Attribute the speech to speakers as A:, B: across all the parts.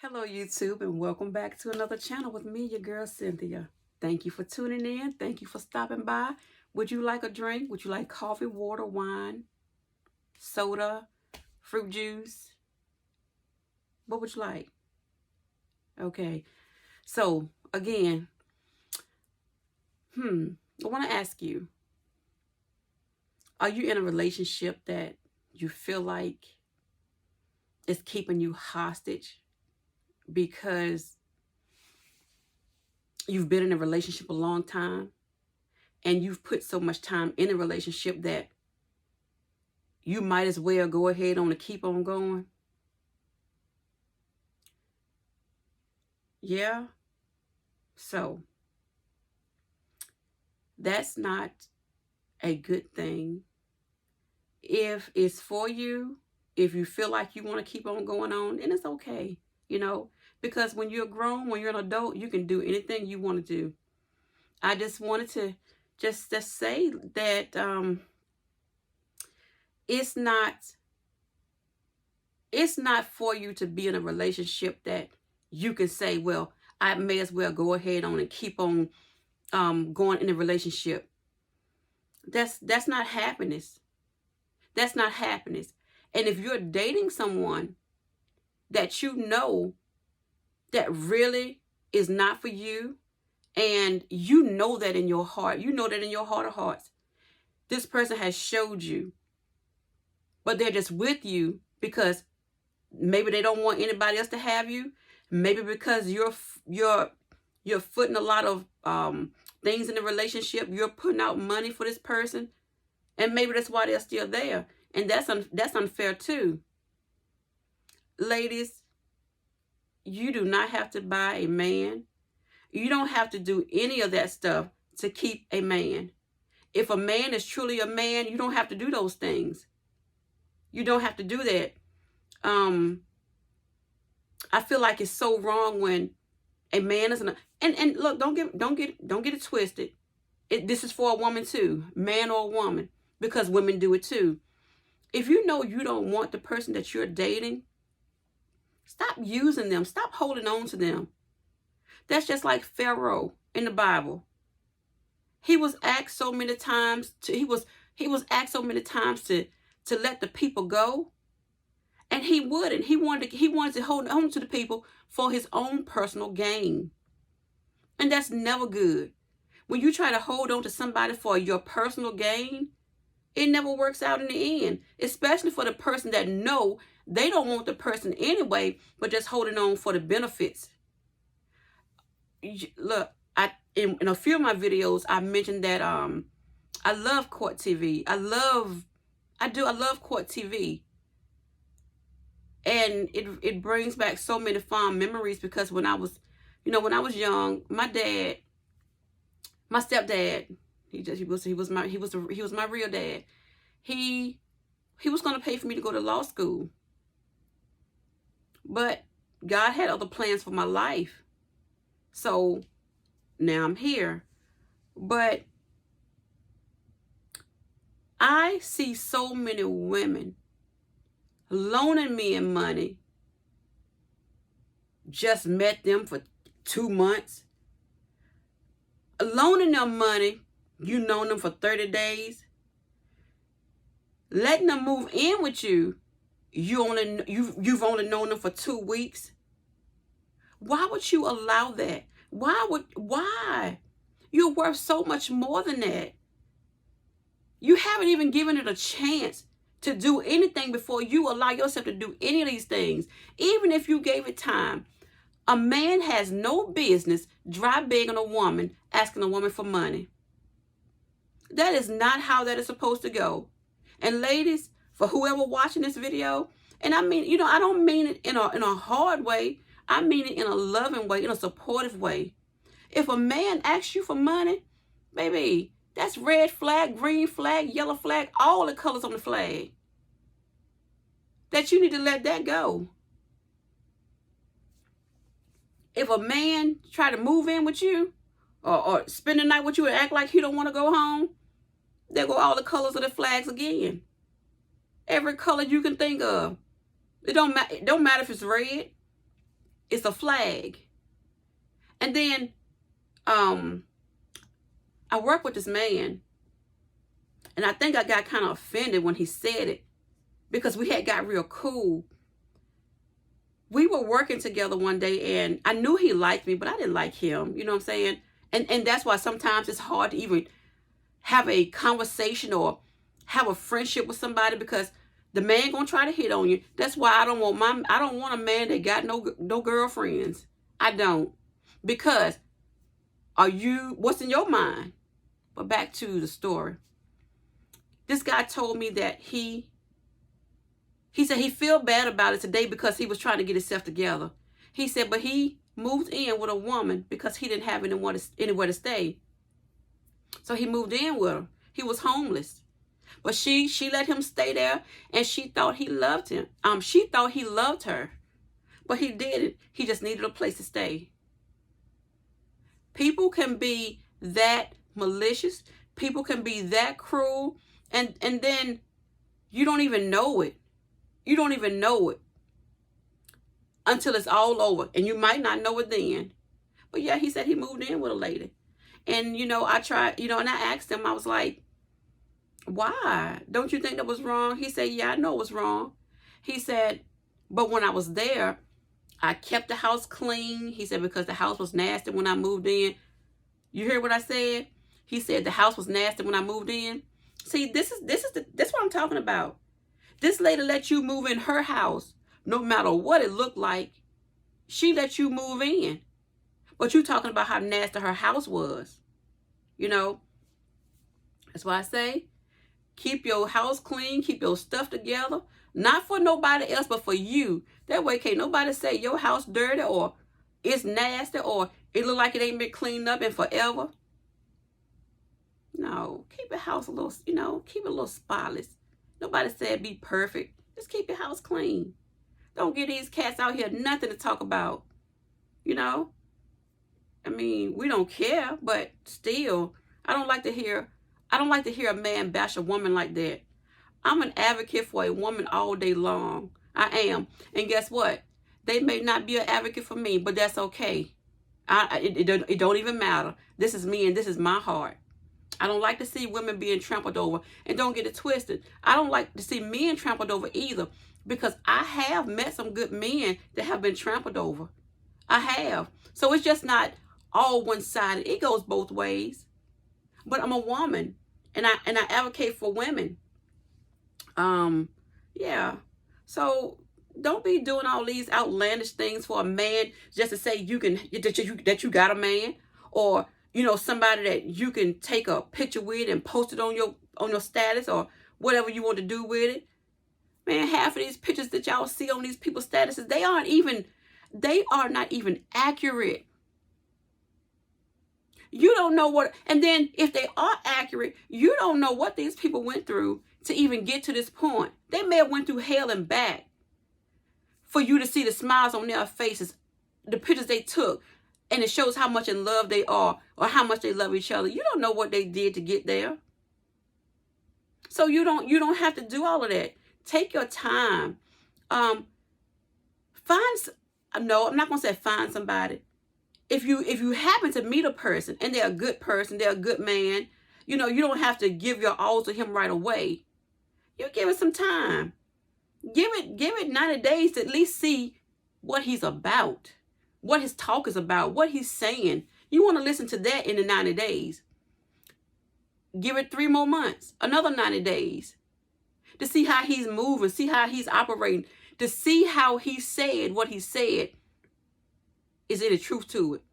A: Hello, YouTube, and welcome back to another channel with me, your girl Cynthia. Thank you for tuning in. Thank you for stopping by. Would you like a drink? Would you like coffee, water, wine, soda, fruit juice? What would you like? Okay. So, again, I want to ask you, are you in a relationship that you feel like is keeping you hostage because you've been in a relationship a long time and you've put so much time in a relationship that you might as well go ahead on and keep on going? Yeah. So that's not a good thing. If it's for you, if you feel like you want to keep on going on, then it's okay, because when you're grown, when you're an adult, you can do anything you want to do. I just wanted to just say that it's not for you to be in a relationship that you can say, well, I may as well go ahead on and keep on going in a relationship. That's not happiness. That's not happiness. And if you're dating someone that you know that really is not for you, and you know that in your heart, of hearts, this person has showed you, but they're just with you because maybe they don't want anybody else to have you. Maybe because you're footing a lot of things in the relationship. You're putting out money for this person, and maybe that's why they're still there. And that's unfair too. Ladies, you do not have to buy a man. You don't have to do any of that stuff to keep a man. If a man is truly a man, you don't have to do those things. You don't have to do that. I feel like it's so wrong when a man is and look, don't get it twisted. This is for a woman too, man or woman, because women do it too. If you know you don't want the person that you're dating, stop using them. Stop holding on to them. That's just like Pharaoh in the Bible. He was asked so many times to let the people go, and he wouldn't. He wanted to hold on to the people for his own personal gain, and that's never good. When you try to hold on to somebody for your personal gain, it never works out in the end, especially for the person that know they don't want the person anyway, but just holding on for the benefits. Look, in a few of my videos, I mentioned that I love court TV. I love court TV. And it brings back so many fond memories, because when I was young, my stepdad, he was my real dad. He was going to pay for me to go to law school. But God had other plans for my life. So now I'm here. But I see so many women loaning men money. Just met them for 2 months. Loaning them money, you known them for 30 days. Letting them move in with you, you've only known them for 2 weeks. Why would you allow that? Why? You're worth so much more than that. You haven't even given it a chance to do anything before you allow yourself to do any of these things. Even if you gave it time, a man has no business dry begging a woman, asking a woman for money. That is not how that is supposed to go. And ladies, for whoever watching this video, and I mean, I don't mean it in a hard way. I mean it in a loving way, in a supportive way. If a man asks you for money, baby, that's red flag, green flag, yellow flag, all the colors on the flag. That you need to let that go. If a man try to move in with you or spend the night with you and act like he don't want to go home, there go all the colors of the flags again. Every color you can think of. It don't matter if it's red. It's a flag. And then I work with this man, and I think I got kind of offended when he said it, because we had got real cool. We were working together one day, and I knew he liked me, but I didn't like him. You know what I'm saying? And that's why sometimes it's hard to even have a conversation or have a friendship with somebody, because the man gonna try to hit on you. That's why I don't want a man that got no girlfriends. I don't. Because what's in your mind? But back to the story. This guy told me that he said he feel bad about it today because he was trying to get himself together. He said, but he moved in with a woman because he didn't have anywhere to stay. So he moved in with her. He was homeless. But she let him stay there, and she thought he loved him. She thought he loved her. But he didn't. He just needed a place to stay. People can be that malicious. People can be that cruel. And then you don't even know it. You don't even know it until it's all over. And you might not know it then. But yeah, he said he moved in with a lady. And, I tried, and I asked him, I was like, why? Don't you think that was wrong? He said, yeah, I know it was wrong. He said, but when I was there, I kept the house clean. He said, because the house was nasty when I moved in. You hear what I said? He said the house was nasty when I moved in. See, this is what I'm talking about. This lady let you move in her house, no matter what it looked like. She let you move in. But you talking about how nasty her house was. That's why I say, keep your house clean, keep your stuff together. Not for nobody else, but for you. That way, can't nobody say your house dirty or it's nasty or it look like it ain't been cleaned up in forever. No, keep your house a little, keep it a little spotless. Nobody said be perfect. Just keep your house clean. Don't give these cats out here nothing to talk about. I mean, we don't care, but still, I don't like to hear a man bash a woman like that. I'm an advocate for a woman all day long. I am. And guess what? They may not be an advocate for me, but that's okay. It don't even matter. This is me and this is my heart. I don't like to see women being trampled over. And don't get it twisted. I don't like to see men trampled over either, because I have met some good men that have been trampled over. I have. So it's just not all one-sided. It goes both ways. But I'm a woman, and I advocate for women. Yeah. So don't be doing all these outlandish things for a man just to say that you got a man, or somebody that you can take a picture with and post it on your status or whatever you want to do with it. Man, half of these pictures that y'all see on these people's statuses, they are not even accurate. You don't know what, and then if they are accurate, you don't know what these people went through to even get to this point. They may have went through hell and back for you to see the smiles on their faces, the pictures they took, and it shows how much in love they are or how much they love each other. You don't know what they did to get there. So you don't have to do all of that. Take your time. I'm not going to say find somebody. If you happen to meet a person and they're a good person, they're a good man, you don't have to give your all to him right away. You give it some time. Give it 90 days to at least see what he's about, what his talk is about, what he's saying. You want to listen to that in the 90 days. Give it 3 more months, another 90 days, to see how he's moving, see how he's operating, to see how he said what he said. Is there the truth to it?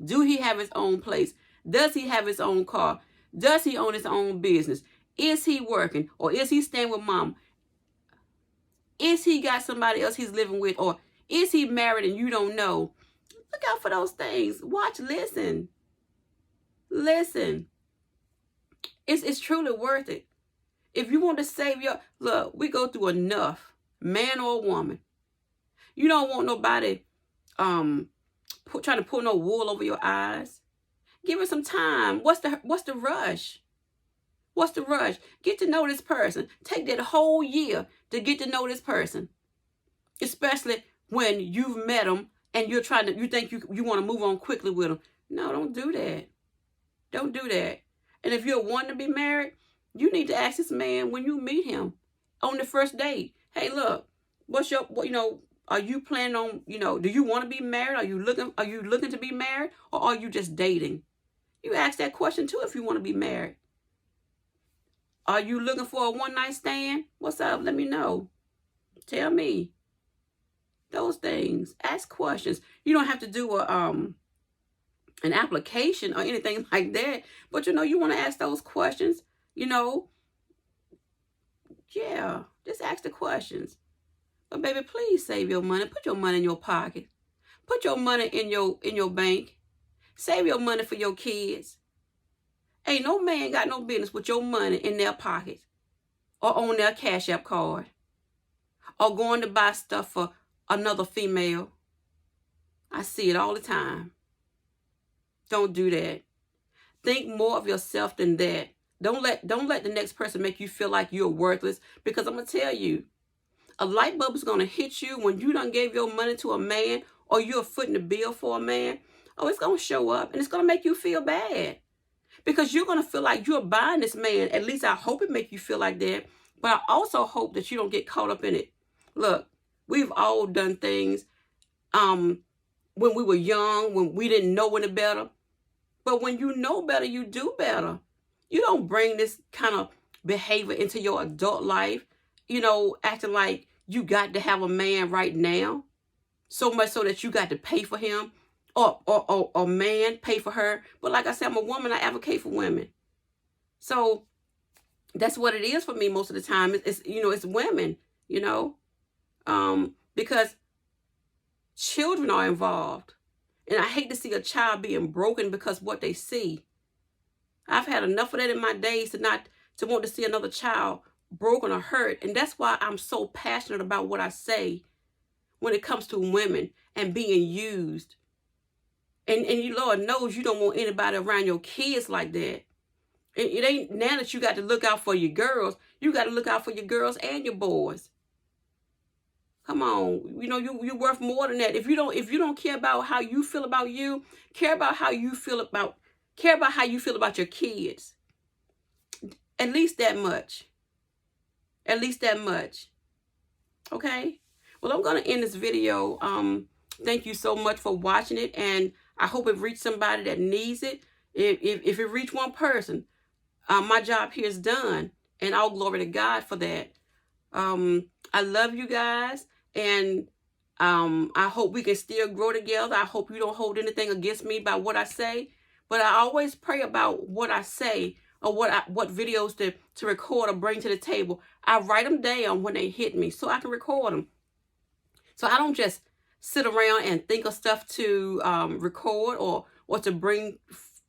A: Do he have his own place? Does he have his own car? Does he own his own business? Is he working? Or is he staying with mom? Is he got somebody else he's living with? Or is he married and you don't know? Look out for those things. Watch, listen. Listen. It's truly worth it. If you want to save look, we go through enough, man or woman. You don't want nobody trying to pull no wool over your eyes. Give it some time. What's the rush? What's the rush? Get to know this person. Take that whole year to get to know this person. Especially when you've met them and you think you want to move on quickly with them. No, don't do that. Don't do that. And if you're wanting to be married, you need to ask this man when you meet him on the first date. Hey, look, are you planning on, do you want to be married? Are you looking to be married, or are you just dating? You ask that question too if you want to be married. Are you looking for a one-night stand? What's up? Let me know. Tell me. Those things. Ask questions. You don't have to do an application or anything like that, but you want to ask those questions. Yeah, just ask the questions. But baby, please save your money. Put your money in your pocket. Put your money in your bank. Save your money for your kids. Ain't no man got no business with your money in their pocket or on their Cash App card or going to buy stuff for another female. I see it all the time. Don't do that. Think more of yourself than that. Don't let the next person make you feel like you're worthless, because I'm going to tell you, a light bulb is going to hit you when you done gave your money to a man, or you're footing the bill for a man. Oh, it's going to show up, and it's going to make you feel bad, because you're going to feel like you're buying this man. At least I hope it make you feel like that, but I also hope that you don't get caught up in it. Look, we've all done things when we were young, when we didn't know any better. But when you know better, you do better. You don't bring this kind of behavior into your adult life, acting like you got to have a man right now, so much so that you got to pay for him, or man pay for her. But like I said, I'm a woman. I advocate for women. So that's what it is for me most of the time. It's women, because children are involved. And I hate to see a child being broken because what they see. I've had enough of that in my days to want to see another child broken or hurt. And that's why I'm so passionate about what I say when it comes to women and being used. And you, Lord knows, you don't want anybody around your kids like that. It ain't now that you got to look out for your girls. You got to look out for your girls and your boys. Come on, you're worth more than that. If you don't care about how you feel about you, care about how you feel about your kids. At least that much. At least that much. Okay? Well, I'm going to end this video. Thank you so much for watching it, and I hope it reached somebody that needs it. If it reached one person, my job here is done, and all glory to God for that. I love you guys, and I hope we can still grow together. I hope you don't hold anything against me by what I say, but I always pray about what I say, or what videos to record or bring to the table. I write them down when they hit me so I can record them. So I don't just sit around and think of stuff to record or to bring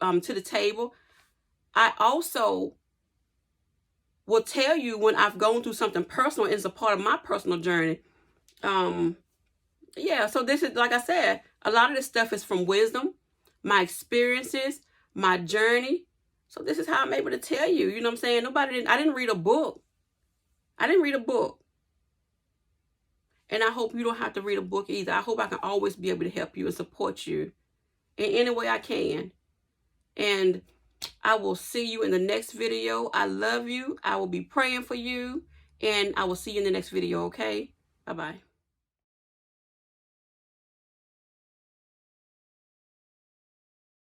A: to the table. I also will tell you when I've gone through something personal. It's a part of my personal journey. Yeah, so this is, like I said, a lot of this stuff is from wisdom, my experiences, my journey. So this is how I'm able to tell you. You know what I'm saying? I didn't read a book. I didn't read a book. And I hope you don't have to read a book either. I hope I can always be able to help you and support you in any way I can. And I will see you in the next video. I love you. I will be praying for you. And I will see you in the next video, okay? Bye-bye.